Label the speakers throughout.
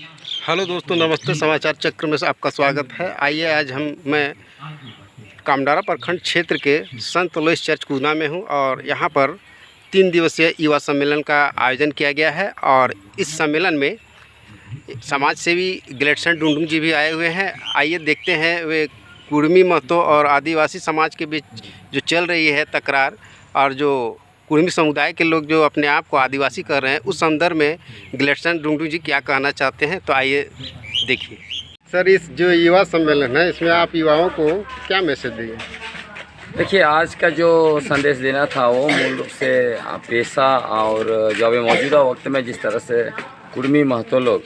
Speaker 1: Hello दोस्तों, नमस्ते। समाचार चक्र में आपका स्वागत है। आइए आज मैं कामडारा प्रखंड क्षेत्र के संत लोइस चर्च कूना में हूं और यहां पर 3 दिवसीय युवा सम्मेलन का आयोजन किया गया है। और इस सम्मेलन में समाज सेवी ग्लेडसन डुंडुंग जी भी आए हुए हैं। आइए देखते हैं वे कुर्मी महतो और आदिवासी समाज के बीच जो चल रही है तकरार, और जो कुर्मी समुदाय के लोग जो अपने आप को आदिवासी कर रहे हैं, उस संदर्भ में ग्लेडसन डुंडुंग जी क्या कहना चाहते हैं। तो आइए देखिए। सर, इस जो युवा सम्मेलन है, इसमें आप युवाओं को क्या मैसेज देंगे?
Speaker 2: देखिए, आज का जो संदेश देना था वो मूल रूप से पेशा और जो अभी मौजूदा वक्त में जिस तरह से कुर्मी महतो लोग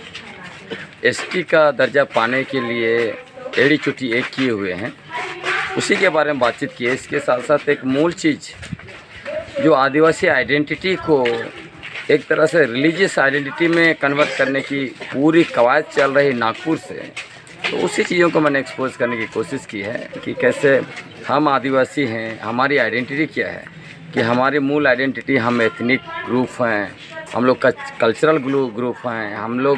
Speaker 2: एसटी का दर्जा पाने के लिए एड़ी चुटी एक किए हुए हैं, उसी के बारे में बातचीत की है। इसके साथ साथ एक मूल चीज़ जो आदिवासी आइडेंटिटी को एक तरह से रिलीजियस आइडेंटिटी में कन्वर्ट करने की पूरी कवायद चल रही नागपुर से, तो उसी चीज़ों को मैंने एक्सपोज करने की कोशिश की है कि कैसे हम आदिवासी हैं, हमारी आइडेंटिटी क्या है, कि हमारी मूल आइडेंटिटी हम एथनिक ग्रुप हैं, हम लोग का कल्चरल ग्रुप हैं, हम लोग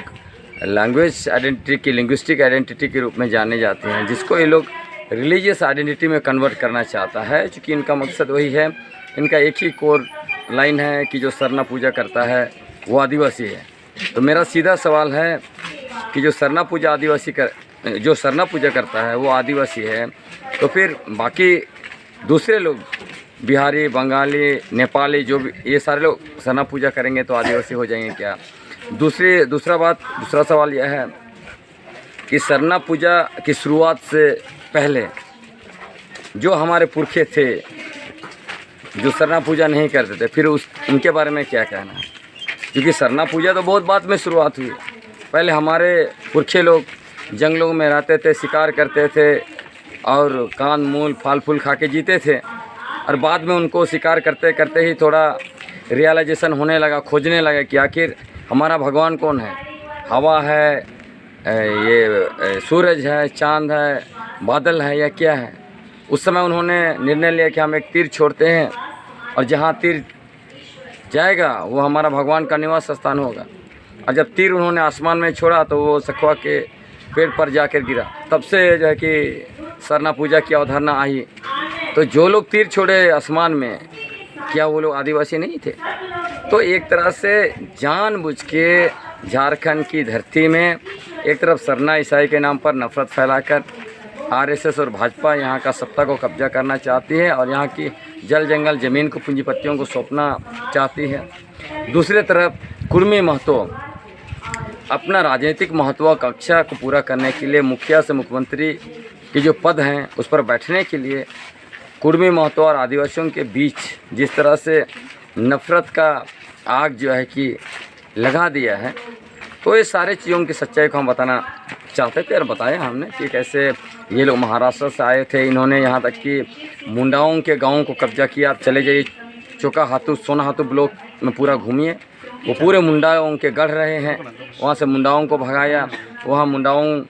Speaker 2: लैंग्वेज आइडेंटिटी की लिंग्विस्टिक आइडेंटिटी के रूप में जाने जाते हैं, जिसको ये लोग रिलीजियस आइडेंटिटी में कन्वर्ट करना चाहता है। चूँकि इनका मकसद वही है, इनका एक ही कोर लाइन है कि जो सरना पूजा करता है वो आदिवासी है। तो मेरा सीधा सवाल है कि जो सरना पूजा करता है वो आदिवासी है, तो फिर बाकी दूसरे लोग बिहारी, बंगाली, नेपाली, जो भी ये सारे लोग सरना पूजा करेंगे तो आदिवासी हो जाएंगे क्या? दूसरा सवाल यह है कि सरना पूजा की शुरुआत से पहले जो हमारे पुरखे थे जो सरना पूजा नहीं करते थे, फिर उनके बारे में क्या कहना है? क्योंकि सरना पूजा तो बहुत बाद में शुरुआत हुई। पहले हमारे पुरखे लोग जंगलों में रहते थे, शिकार करते थे और कान मूल फल फूल खा के जीते थे, और बाद में उनको शिकार करते करते ही थोड़ा रियलाइजेशन होने लगा, खोजने लगा कि आखिर हमारा भगवान कौन है, हवा है, ये सूरज है, चाँद है, बादल है, या क्या है। उस समय उन्होंने निर्णय लिया कि हम एक तीर छोड़ते हैं और जहाँ तीर जाएगा वो हमारा भगवान का निवास स्थान होगा। और जब तीर उन्होंने आसमान में छोड़ा तो वो सखुआ के पेड़ पर जाकर गिरा। तब से जो है कि सरना पूजा की अवधारणा आई। तो जो लोग तीर छोड़े आसमान में, क्या वो लोग आदिवासी नहीं थे? तो एक तरह से जानबूझ के झारखंड की धरती में एक तरफ सरना ईसाई के नाम पर नफरत फैलाकर आरएसएस और भाजपा यहाँ का सत्ता को कब्जा करना चाहती है और यहाँ की जल जंगल ज़मीन को पूंजीपतियों को सौंपना चाहती है। दूसरी तरफ कुर्मी महतो अपना राजनीतिक महत्वाकांक्षा को पूरा करने के लिए मुखिया से मुख्यमंत्री के जो पद हैं उस पर बैठने के लिए कुर्मी महतो और आदिवासियों के बीच जिस तरह से नफ़रत का आग जो है कि लगा दिया है, तो ये सारे चीज़ों की सच्चाई को हम बताना चाहते थे और बताया हमने कि कैसे ये लोग महाराष्ट्र से आए थे। इन्होंने यहाँ तक कि मुंडाओं के गाँव को कब्जा किया। आप चले जाइए चोका हाथू, सोना हाथू ब्लॉक में पूरा घूमिए, वो पूरे मुंडाओं के गढ़ रहे हैं। वहाँ से मुंडाओं को भगाया, वहाँ मुंडाओं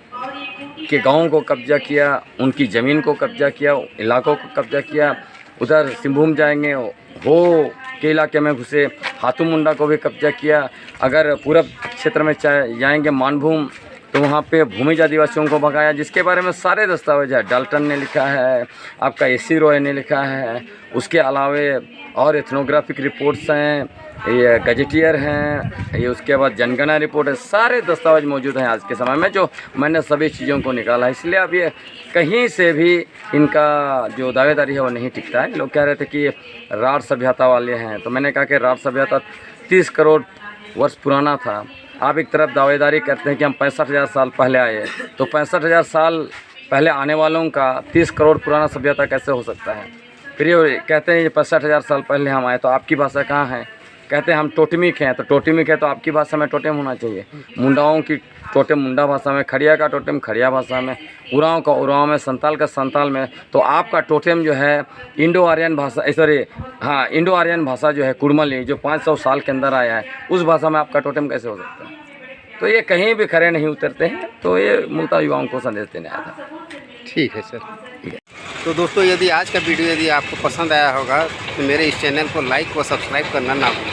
Speaker 2: के गाँव को कब्जा किया, उनकी ज़मीन को कब्जा किया, इलाकों को कब्जा किया। उधर सिंहभूम जाएंगे हो के इलाके में घुसे, हाथू मुंडा को भी कब्जा किया। अगर पूरब क्षेत्र में जाएंगे मानभूम, तो वहाँ पे भूमिज आदिवासियों को भगाया, जिसके बारे में सारे दस्तावेज है। डाल्टन ने लिखा है, आपका एसी रॉय ने लिखा है, उसके अलावे और एथनोग्राफिक रिपोर्ट्स हैं, ये गजेटियर हैं, ये उसके बाद जनगणना रिपोर्ट है। सारे दस्तावेज मौजूद हैं आज के समय में, जो मैंने सभी चीज़ों को निकाला है। इसलिए अब ये कहीं से भी इनका जो दावेदारी है वो नहीं टिकता है। लोग कह रहे थे कि राढ़ सभ्यता वाले हैं, तो मैंने कहा कि राढ़ सभ्यता 30 करोड़ वर्ष पुराना था। आप एक तरफ दावेदारी करते हैं कि हम 65,000 साल पहले आए, तो 65,000 साल पहले आने वालों का 30 करोड़ पुराना सभ्यता कैसे हो सकता है? फिर ये कहते हैं 65,000 साल पहले हम आए, तो आपकी भाषा कहाँ है? कहते हैं हम टोटमिक हैं, तो टोटमिक है तो आपकी भाषा में टोटेम होना चाहिए। मुंडाओं की टोटेम मुंडा भाषा में, खड़िया का टोटेम खड़िया भाषा में, उरांव का उरांव में, संताल का संताल में। तो आपका टोटेम जो है इंडो आर्यन भाषा, इंडो आर्यन भाषा जो है कुड़मली, जो 500 साल के अंदर आया है, उस भाषा में आपका टोटेम कैसे हो सकता है? तो ये कहीं भी खड़े नहीं उतरते हैं। तो ये मूलतः युवाओं को संदेश देने आया था।
Speaker 1: ठीक है सर, ठीक है। तो दोस्तों, यदि आज का वीडियो आपको पसंद आया होगा तो मेरे इस चैनल को लाइक व सब्सक्राइब करना ना भूलें।